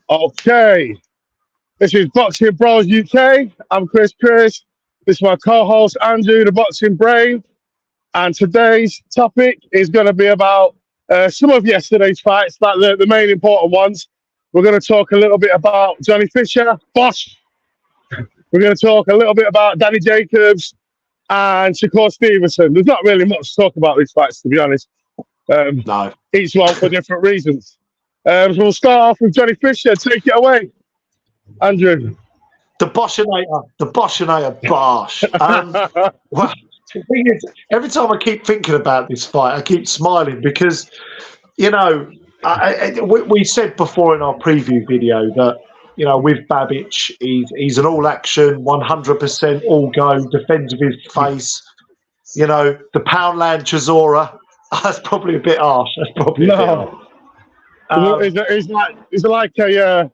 Okay, this is Boxing Bros UK. I'm Chris. This is my co-host Andrew, the Boxing Brain, and today's topic is going to be about some of yesterday's fights, like the main important ones. We're going to talk a little bit about Johnny Fisher, BOSH. We're going to talk a little bit about Danny Jacobs and Shakur Stevenson. There's not really much to talk about these fights, to be honest. No. Each one for different reasons. So we'll start off with Johnny Fisher. Take it away, Andrew. The Boshinator Bosh. Well, the thing is, every time I keep thinking about this fight, I keep smiling because, you know, we said before in our preview video that, you know, with Babic, he's an all-action, 100% all-go, defends with his face. You know, the Poundland Chisora, that's probably a bit harsh. That's probably a bit harsh. It's like a,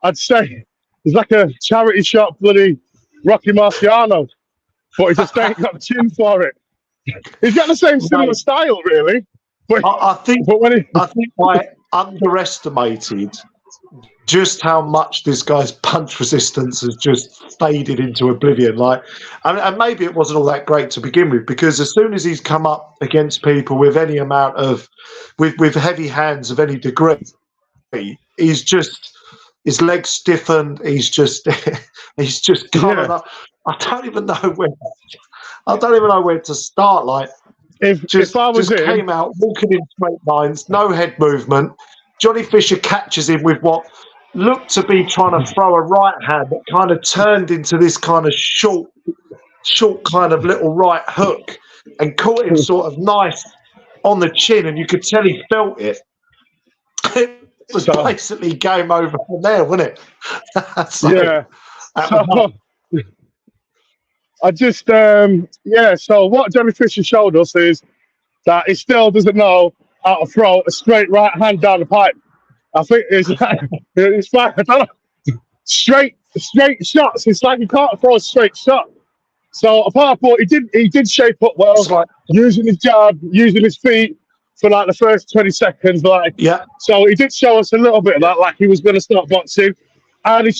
I'd say, it's like a charity shop bloody Rocky Marciano, but he just ain't got the chin for it. He's got the same similar style, really. But I think I underestimated just how much this guy's punch resistance has just faded into oblivion. Like, and maybe it wasn't all that great to begin with, because as soon as he's come up against people with any amount of, with heavy hands of any degree, he's just, his legs stiffened. He's just coming up. I don't even know where to start. Like, if I was just came out walking in straight lines, no head movement. Johnny Fisher catches him with what looked to be trying to throw a right hand that kind of turned into this kind of short kind of little right hook and caught him sort of nice on the chin, and you could tell he felt it. It was basically game over from there, wasn't it? I just, so what Johnny Fisher showed us is that he still doesn't know how to throw a straight right hand down the pipe. I think it's like, I don't know, straight shots. It's like he can't throw a straight shot. So apart from what he did shape up well, using his jab, using his feet for like the first 20 seconds. So he did show us a little bit of that, like he was going to start boxing. And he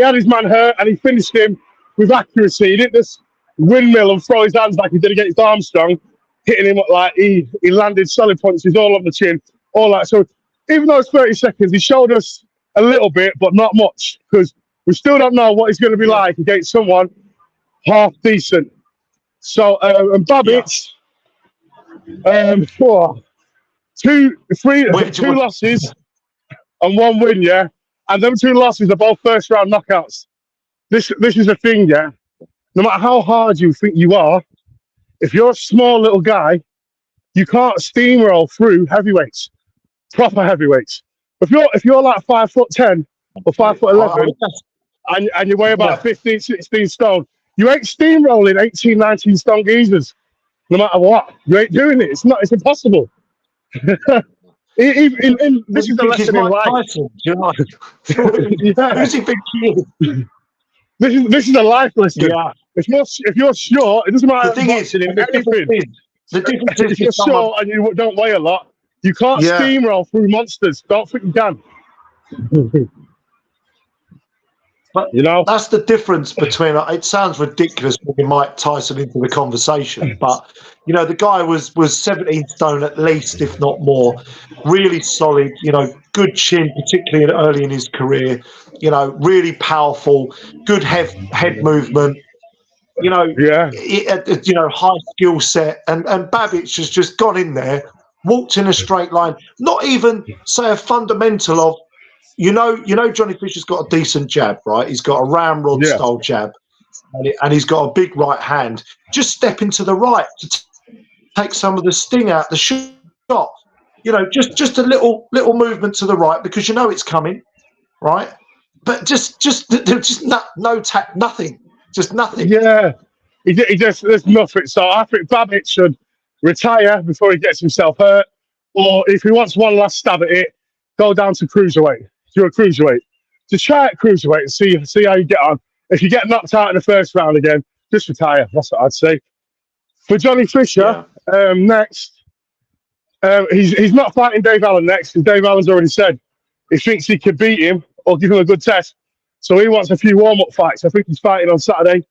had his man hurt, and he finished him with accuracy. He didn't just windmill and throw his hands like he did against Armstrong, hitting him like he landed solid punches all on the chin, all that. So even though it's 30 seconds, he showed us a little bit, but not much, because we still don't know what he's going to be like against someone half decent. So and Babic, two losses and one win, and them two losses are both first round knockouts. This is the thing, no matter how hard you think you are, if you're a small little guy, you can't steamroll through heavyweights, proper heavyweights. If you're like 5'10" or 5'11", and you weigh about 15, 16 stone, you ain't steamrolling 18, 19 stone geezers. No matter what, you ain't doing it. It's impossible. This is the lesson in life. Tyson, who's he think he is? This is a life lesson. If you're short, it doesn't matter. The thing is, the difference is if you're short and you don't weigh a lot, you can't steamroll through monsters. Don't think you can. But that's the difference between. It sounds ridiculous bringing Mike Tyson into the conversation, but you know the guy was 17 stone at least, if not more. Really solid, good chin, particularly early in his career. Really powerful, good head movement. High skill set, and Babic has just gone in there, walked in a straight line. Not even say a fundamental of. Johnny Fisher's got a decent jab, right? He's got a ramrod style jab, and he's got a big right hand. Just step into the right to take some of the sting out the shot. Just a little movement to the right because it's coming, right? But nothing, just nothing. Yeah, there's nothing. So I think Babic should retire before he gets himself hurt, or if he wants one last stab at it, go down to cruiserweight. You're a cruiserweight. Just try at cruiserweight and see how you get on. If you get knocked out in the first round again, just retire. That's what I'd say. For Johnny Fisher, next, he's not fighting Dave Allen next, because Dave Allen's already said he thinks he could beat him or give him a good test. So he wants a few warm-up fights. I think he's fighting on Saturday,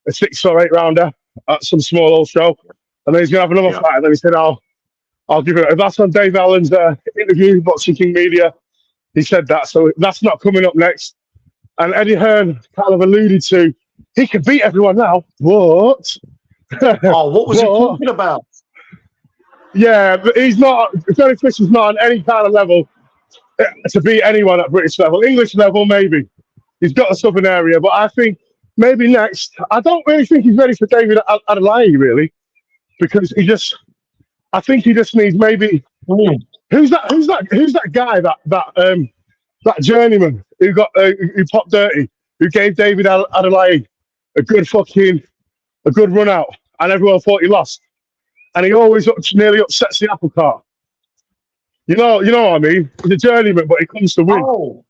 a 6 or 8 rounder at some small old show. And then he's going to have another fight. And then he said, I'll give it. That's on Dave Allen's interview, Boxing King Media. He said that. So that's not coming up next. And Eddie Hearn kind of alluded to, he can beat everyone now, but... what was he talking about? Yeah, but he's not... Johnny Fisher's not on any kind of level to beat anyone at British level. English level, maybe. He's got a southern area, but I think maybe next... I don't really think he's ready for David Adelaide, really, because I think he just needs maybe... Who's that guy, that journeyman who popped dirty, who gave David Adelaide a good run out, and everyone thought he lost, and he always nearly upsets the apple cart. You know what I mean? He's a journeyman, but he comes to win.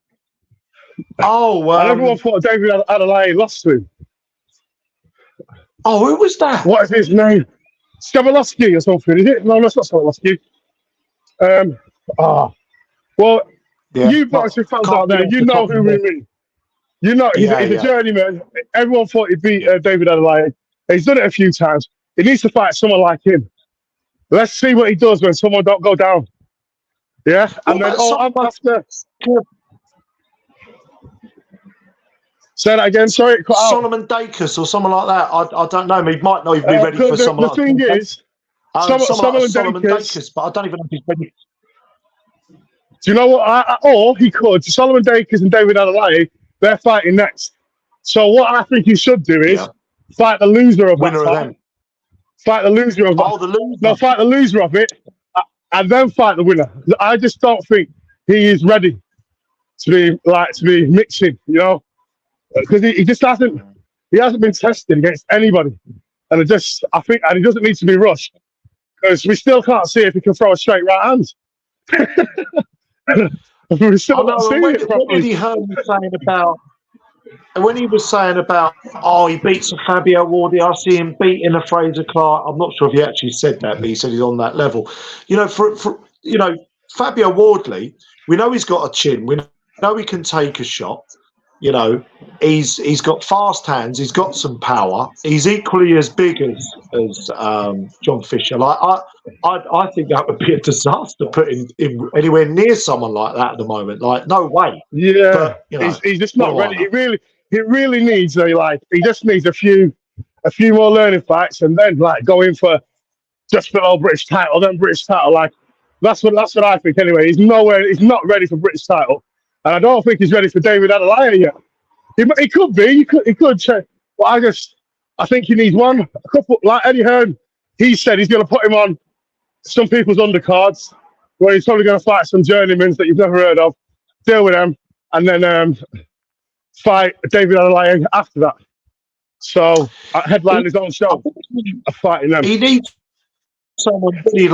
And everyone thought David Adelaide lost to him. Who was that? What is his name? Skabalowski or something, is it? No, that's not Skabalowski. Well, you boxing fans out there, you know who we mean. You know, he's a journeyman. Everyone thought he'd beat David Adelaide. He's done it a few times. He needs to fight someone like him. Let's see what he does when someone don't go down. Yeah? And then, after... Say that again, sorry. Solomon Dacus or someone like that. I don't know. He might not even be ready for someone like that. The thing is, Solomon Dacus, but I don't even know if he's ready. Do you know what? Or he could. Solomon Dacus and David Adelaide, they're fighting next. So what I think he should do is fight the loser of that fight. Fight the loser of that. The loser. No, fight the loser of it, and then fight the winner. I just don't think he is ready to be mixing, you know, because he just hasn't been tested against anybody, and I think he doesn't need to be rushed because we still can't see if he can throw a straight right hand. We're still not seeing it properly. When he was saying about, he beats a Fabio Wardy, I see him beating a Fraser Clark. I'm not sure if he actually said that, but he said he's on that level. You know, for Fabio Wardley, we know he's got a chin. We know he can take a shot. You know, he's got fast hands. He's got some power. He's equally as big as John Fisher. I think that would be a disaster putting him anywhere near someone like that at the moment. Like, no way. Yeah, but, he's just not ready. He really needs he just needs a few more learning fights, and then go in for just below British title, then British title. That's what I think anyway. He's not ready for British title. And I don't think he's ready for David Adelaide yet. He could be. He could. But I think he needs a couple. Like Eddie Hearn, he said he's going to put him on some people's undercards, where he's probably going to fight some journeymans that you've never heard of, deal with them, and then fight David Adelaide after that. So headline his own show, fighting them. He needs someone really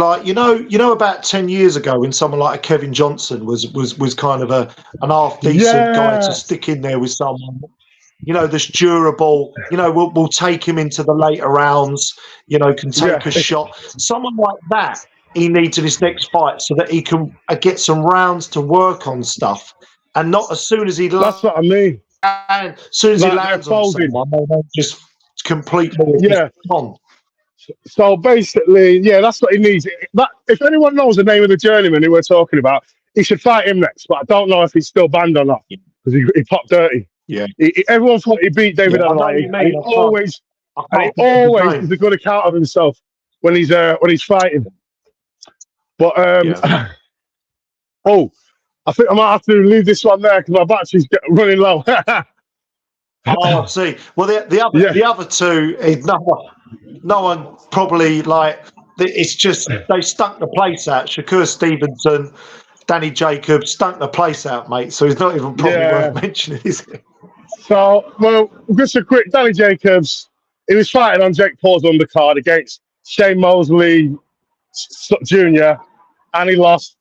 about 10 years ago when someone like a Kevin Johnson was kind of an half decent guy to stick in there with someone, that's durable, we'll take him into the later rounds, can take a shot. Someone like that he needs in his next fight so that he can get some rounds to work on stuff, and not as soon as he that's what I mean. And as soon as he lands on someone, they just completely on. So basically, that's what he needs. If anyone knows the name of the journeyman who we're talking about, he should fight him next. But I don't know if he's still banned or not because he popped dirty. Yeah, everyone thought he beat David Adelaide. And he always is a good account of himself when he's fighting. But I think I might have to leave this one there because my battery's running low. I see. Well, the other two, no one probably it's just they stunk the place out. Shakur Stevenson, Danny Jacobs stunk the place out, mate. So he's not even probably worth mentioning, is it? So, just a quick Danny Jacobs. He was fighting on Jake Paul's undercard against Shane Mosley Jr. and he lost,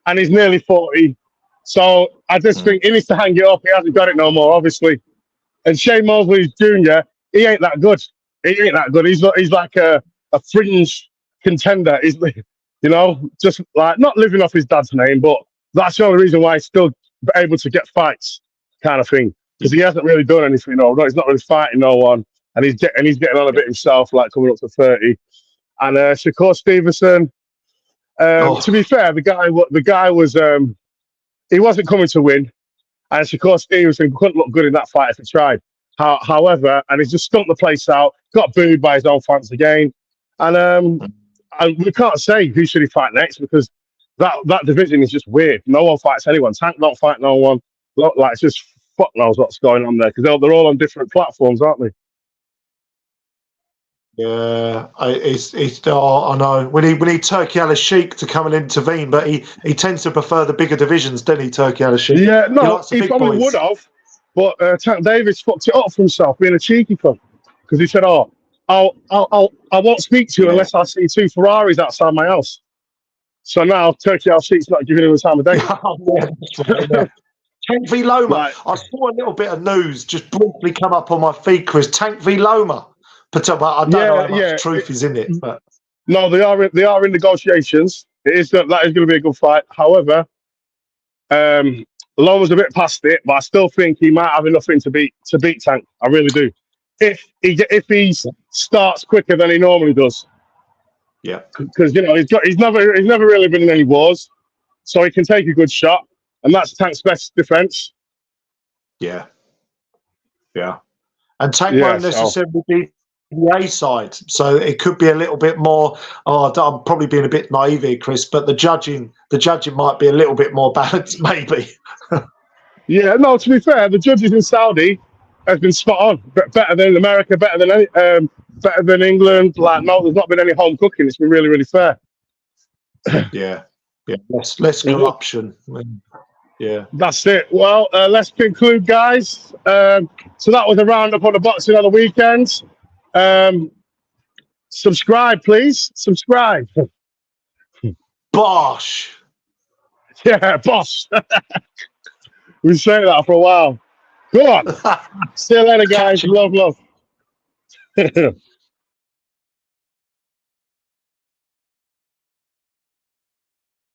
and he's nearly 40. So I just think he needs to hang it up. He hasn't got it no more, obviously. And Shane Mosley Jr., he ain't that good. He's like a fringe contender. He's, just not living off his dad's name, but that's the only reason why he's still able to get fights, kind of thing. Because he hasn't really done anything. No, he's not really fighting no one, and he's getting on a bit himself, like coming up to 30. And Shakur Stevenson. To be fair, the guy was he wasn't coming to win, and Shakur Stevenson couldn't look good in that fight if he tried. However, and he's just stumped the place out, got booed by his own fans again, and we can't say who should he fight next because that division is just weird. No one fights anyone. Tank don't fight no one. Like it's just fuck knows what's going on there because they're all on different platforms, aren't they? Yeah, I know. We need Turki Al-Sheikh to come and intervene, but he tends to prefer the bigger divisions, doesn't he, Turki Al-Sheikh? Yeah, no, he probably would have, but Tank Davis fucked it up for himself, being a cheeky cunt, because he said, "Oh, I won't speak to you unless I see 2 Ferraris outside my house." So now Turki Al-Sheikh's not giving him the time of day. Tank v Loma. I saw a little bit of news just briefly come up on my feed, Chris. Tank v Loma. But I don't know how much truth is in it. But no, they are in negotiations. That is going to be a good fight. However, Loma's a bit past it, but I still think he might have enough in to beat Tank. I really do. If he starts quicker than he normally does. Yeah, because he's never really been in any wars, so he can take a good shot, and that's Tank's best defense. Yeah. And Tank won't necessarily be the A side, so it could be a little bit more. I'm probably being a bit naive here, Chris, but the judging might be a little bit more balanced, maybe. Yeah, no. To be fair, the judges in Saudi have been spot on, better than America, better than England. Like, no, there's not been any home cooking. It's been really, really fair. Yeah. Less corruption. Yeah, that's it. Well, let's conclude, guys. So that was a roundup on the boxing on the weekends. Subscribe, please. Subscribe. BOSH. Yeah, BOSH. We've been saying that for a while. Go on. See you later, guys. Love.